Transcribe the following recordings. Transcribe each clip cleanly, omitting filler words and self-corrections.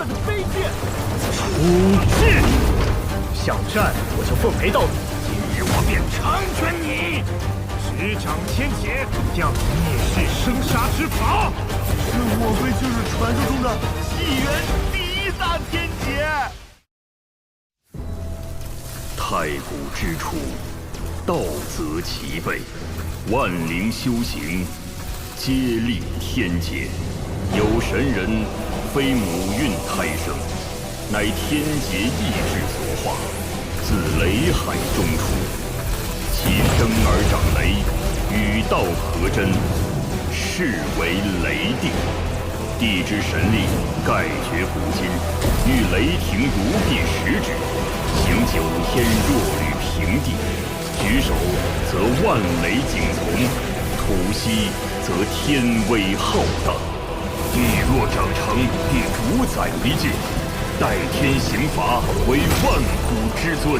这的卑贱！出世！想战我就奉陪到底。今日我便成全你，执掌天劫，降灭世生杀之法。这莫非就是传说中的纪元第一大天劫？太古之初，道则其备，万灵修行，皆立天劫。有神人，非母孕胎生，乃天劫意志所化，自雷海中出。其生而长雷，与道合真，是为雷定。地之神力，盖绝古今，欲雷霆如避时指，行9天若履平地。举手则万雷景从，吐息则天威浩荡。地若长成，必主宰为界，代天行罚，为万古之尊。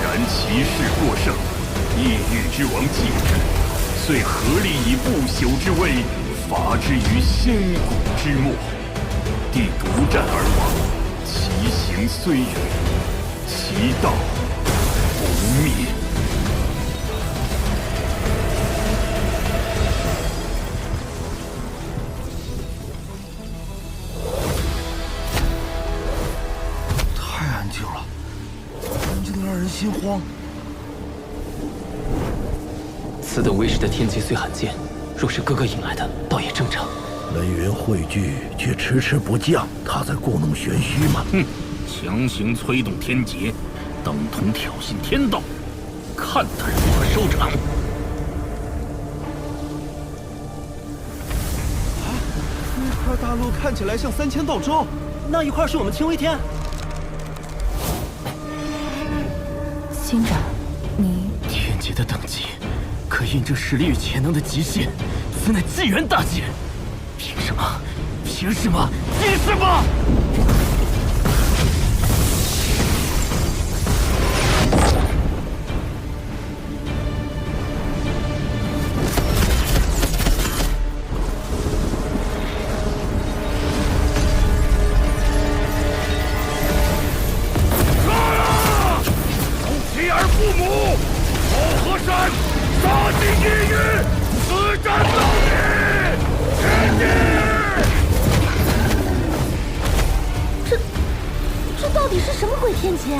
然其势过盛，异域之王继之，遂合力以不朽之威，伐之于仙古之末。帝独战而亡，其行虽远，其道不灭。太安静了，安静的让人心慌。此等威势的天劫虽罕见，若是哥哥引来的，倒也正常。雷云汇聚，却迟迟不降，他在故弄玄虚吗？哼，强行催动天劫，等同挑衅天道，看他如何收场。那块大陆看起来像3000道洲，那一块是我们青微天。星长，你天劫的等级，可印证实力与潜能的极限，此乃纪元大劫。凭什么？凭什么？凭什么？妻儿父母，保河山，杀尽地狱，此战到底！天劫！这到底是什么鬼天劫？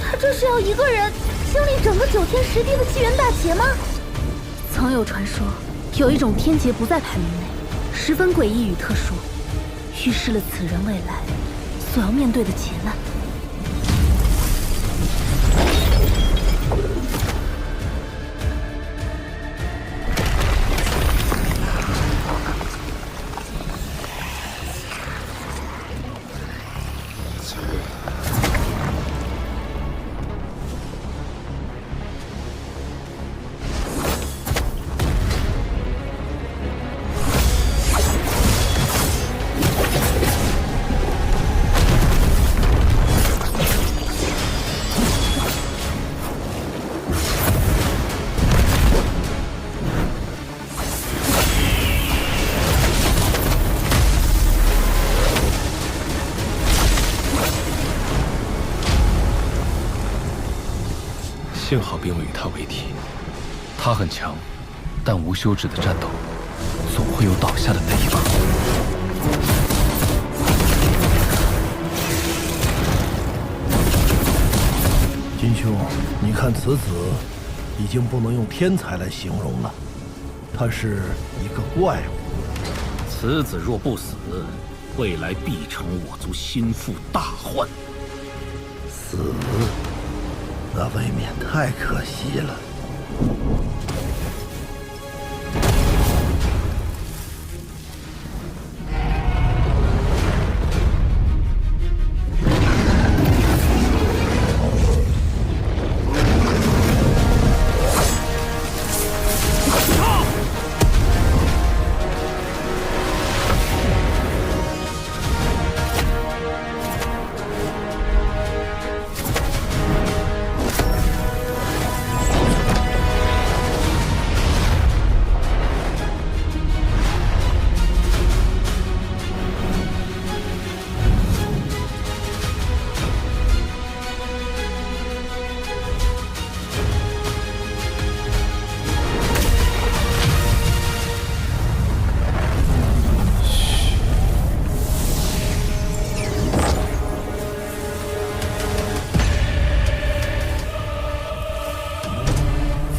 他这是要一个人经历整个9天10地的纪元大劫吗？曾有传说，有一种天劫不在排名内，十分诡异与特殊，预示了此人未来所要面对的劫难。幸好并未与他为敌，他很强，但无休止的战斗，总会有倒下的那一刻。金兄，你看此子，已经不能用天才来形容了，他是一个怪物。此子若不死，未来必成我族心腹大患。死，那未免太可惜了。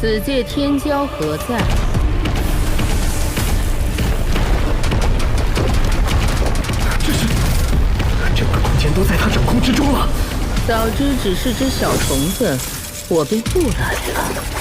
此界天骄何在？整个空间都在他掌控之中了。早知只是只小虫子，我便不来了。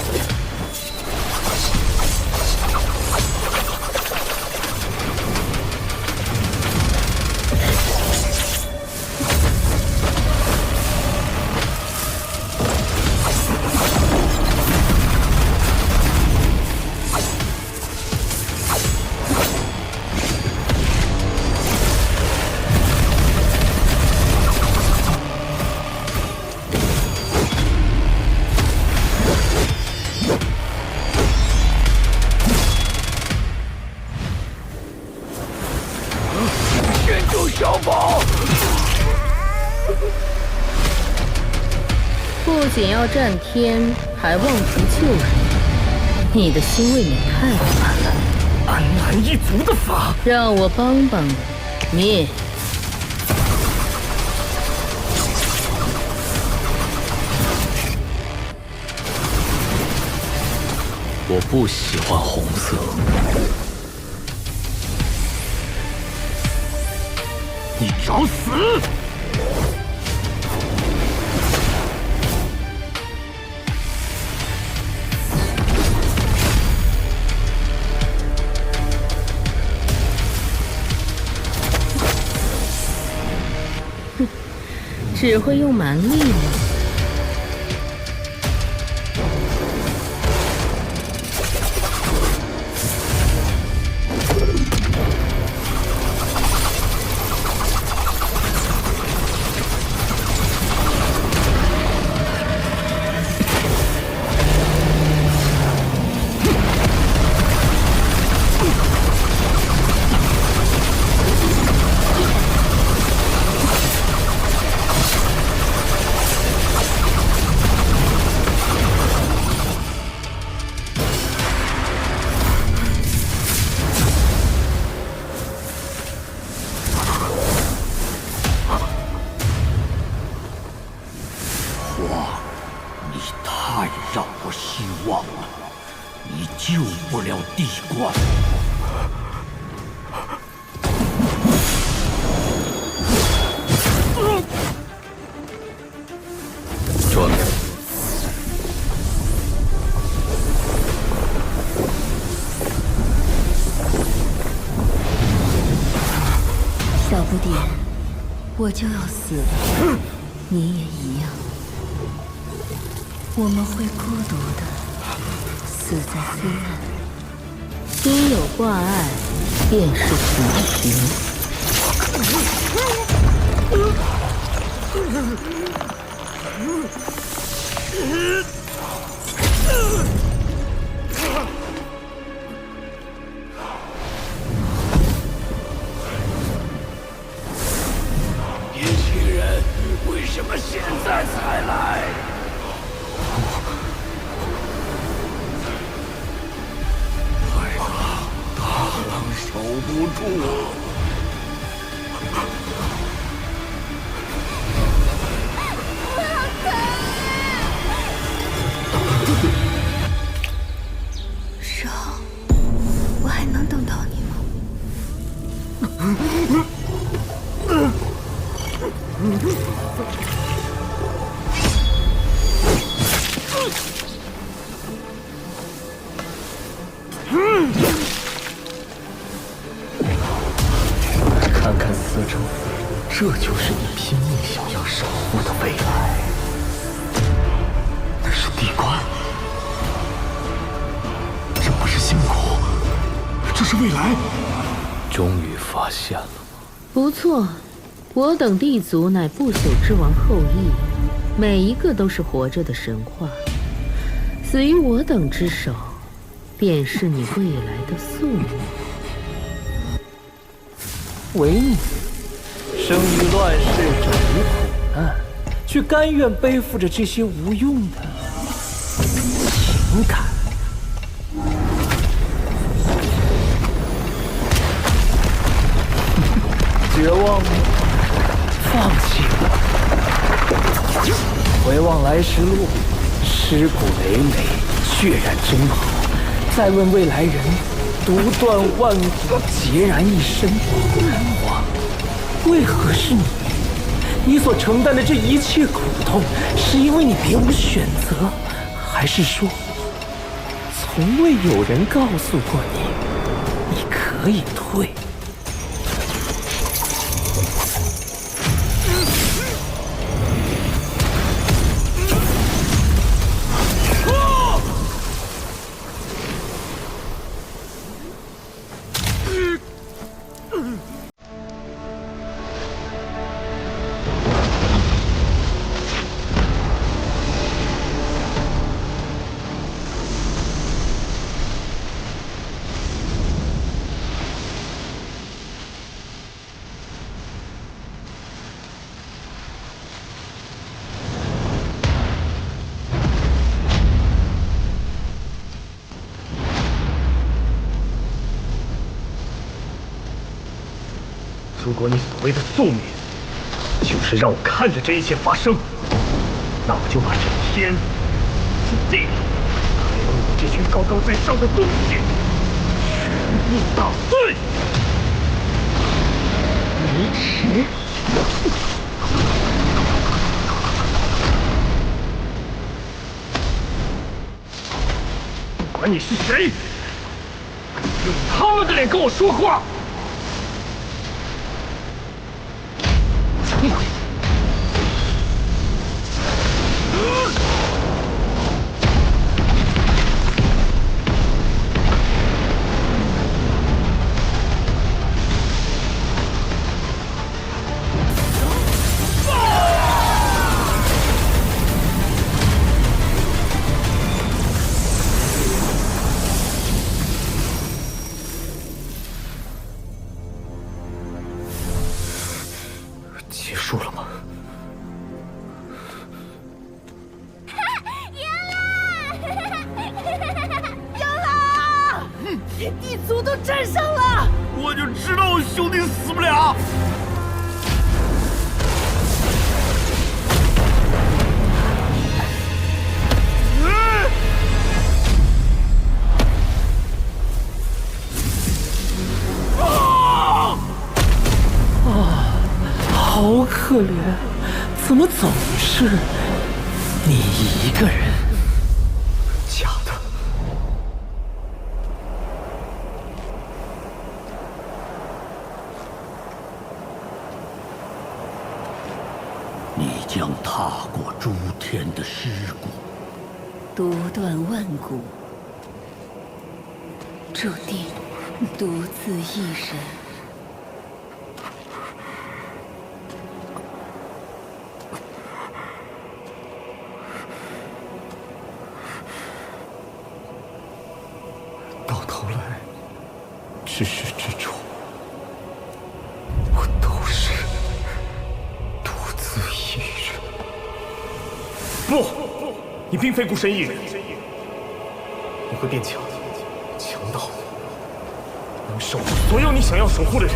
不仅要战天，还妄图救人，你的心未免太软了。安南一族的法，让我帮帮你。我不喜欢红色。你找死！只会用蛮力吗？让我失望了，你救不了地冠。转。小不点，我就要死了，你也一样。我们会孤独的死在黑暗。心有挂碍，便是行刑。年轻人，为什么现在才来？守不住啊！少，我还能等到你吗？看看司政，这就是你拼命想要守护的未来。那是地冠，这不是星空，这是未来。终于发现了。不错，我等地族乃不朽之王后裔，每一个都是活着的神话。死于我等之手，便是你未来的宿命。唯你生于乱世，长于苦难，却甘愿背负着这些无用的情感。绝望吗？放弃了。回望来时路，尸骨累累，血染征袍，再问未来人，独断万古，孑然一身。我为何是你？你所承担的这一切苦痛，是因为你别无选择，还是说，从未有人告诉过你，你可以退？如果你所谓的宿命，就是让我看着这一切发生，那我就把这天、地，还有你这群高高在上的东西，全部打碎！没耻！不管你是谁，用他们的脸跟我说话！结束了吗？地族都战胜了！我就知道我兄弟死不了。好可怜，怎么总是你一个人？假的。你将踏过诸天的尸骨，独断万古，注定独自一人。到头来，至始至终，我都是独自一人。不，你并非孤身一人，你会变强，强到能守护所有你想要守护的人。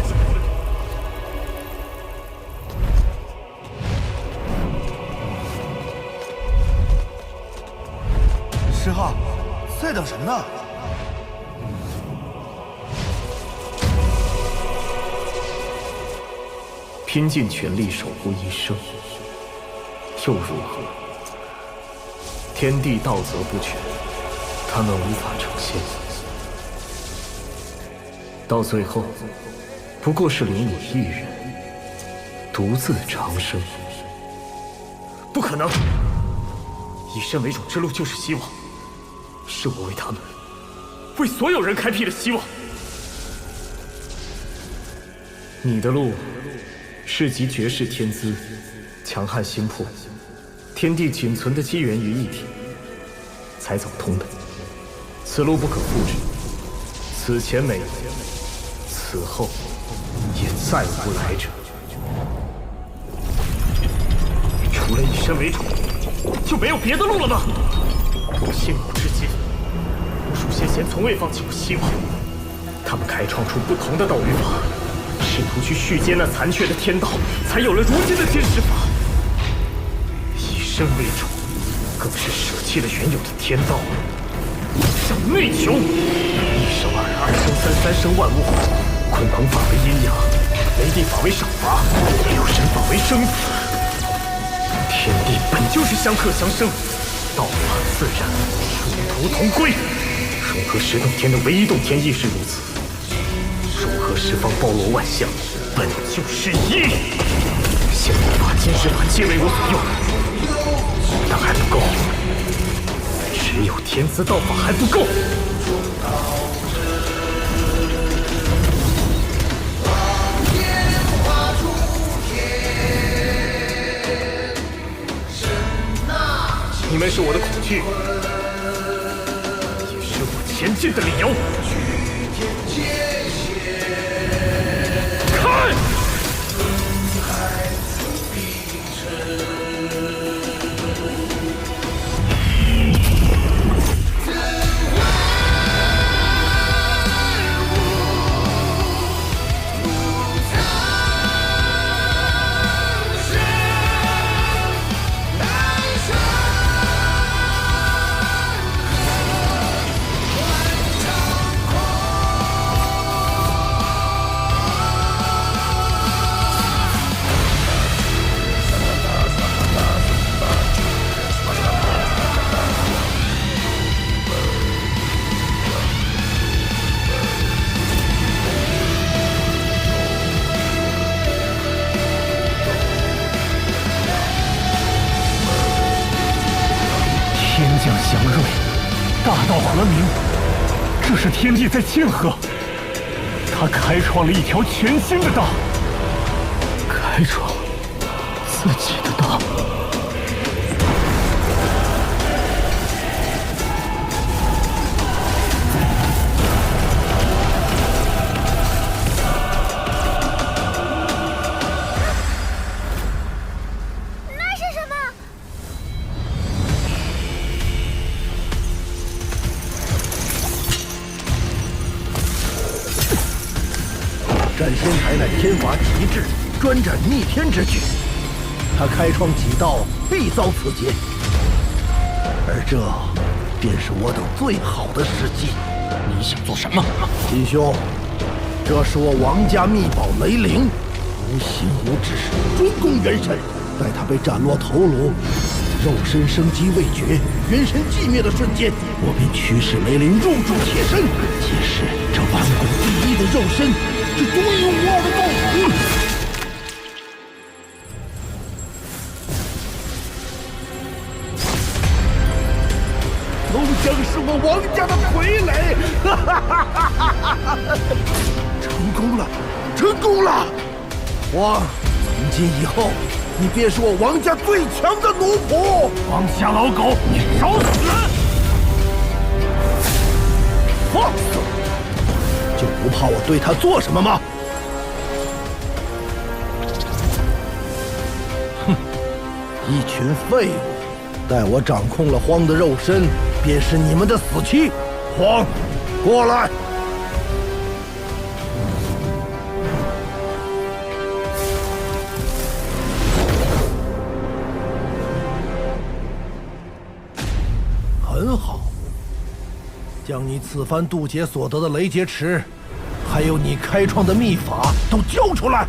师浩，在等什么呢？拼尽全力守护一生，又如何？天地道则不全，他们无法成仙，到最后，不过是留你一人，独自长生。不可能！以身为种之路就是希望，是我为他们，为所有人开辟的希望。你的路。是集绝世天资、强悍心魄、天地仅存的机缘于一体，才走通的。此路不可复制，此前没有，此后也再无来者。除了以身为主，就没有别的路了吗？我信古至今，无数先贤从未放弃过希望，他们开创出不同的道与法。试图去续接那残缺的天道，才有了如今的天师法。以身为主，更是舍弃了原有的天道。胜内求，一生二，二生三，三生万物。鲲鹏法为阴阳，雷地法为赏罚，六神法为生死。天地本就是相克相生，道法自然，殊途同归。融合十洞天的唯一洞天亦是如此，融合十方包罗万象，本就是一。仙魔法、金石法皆为我所用，但还不够。只有天资道法还不够。你们是我的恐惧，也是我前进的理由。看！天降祥瑞，大道和明，这是天地在庆贺。他开创了一条全新的道，开创自己的道。斩仙台乃天法极致，专斩逆天之举。他开创己道，必遭此劫。而这便是我等最好的时机。你想做什么？金兄，这是我王家秘宝雷灵，无形无质，专攻元神。待他被斩落头颅，肉身生机未绝，元神寂灭的瞬间，我便驱使雷灵入住铁身。届时，这万古第一的肉身，是独一无二的道统。都将是我王家的傀儡！成功了，成功了！王，从今以后，你便是我王家最强的奴仆！王家老狗，你找死！放肆！就不怕我对他做什么吗？哼，一群废物！待我掌控了荒的肉身，便是你们的死期。荒，过来！很好，将你此番渡劫所得的雷劫池，还有你开创的秘法都交出来。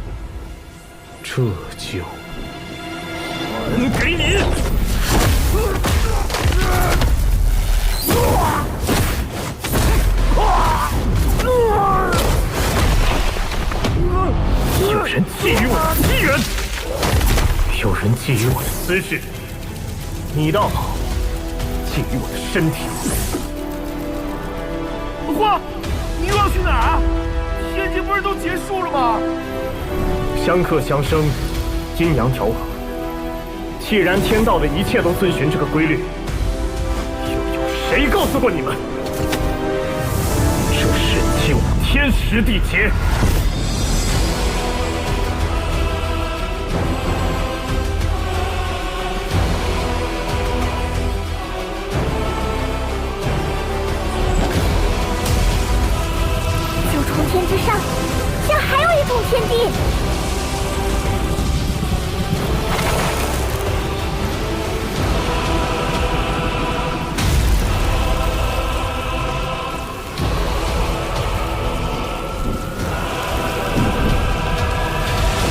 这就还给你！有人觊觎我的机缘，有人觊觎我的私事，你倒好，觊觎我的身体。花，你又要去哪儿？天劫不是都结束了吗？相克相生，阴阳调和。既然天道的一切都遵循这个规律，又有谁告诉过你们，这是九天十地劫？